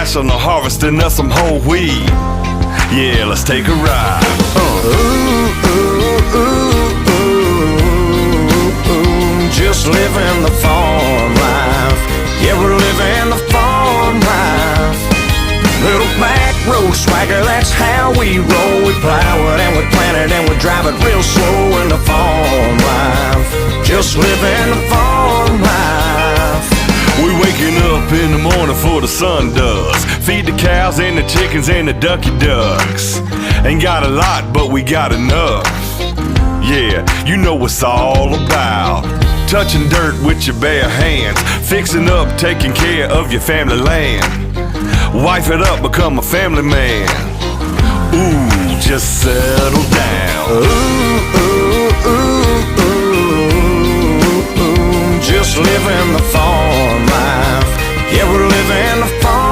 National harvesting of some whole wheat. Yeah, let's take a ride. Just living the farm life. Yeah, we're living the farm life. Little back road swagger, that's how we roll. We plow it and we plant it and we drive it real slow in the farm life. Just living the farm life. We waking up in the morning before the sun does. Feed the cows and the chickens and the ducky ducks. Ain't got a lot, but we got enough. Yeah, you know what's all about. Touching dirt with your bare hands. Fixing up, taking care of your family land. Wife it up, become a family man. Ooh, just settle down. Just living the farm life. Yeah, we're living the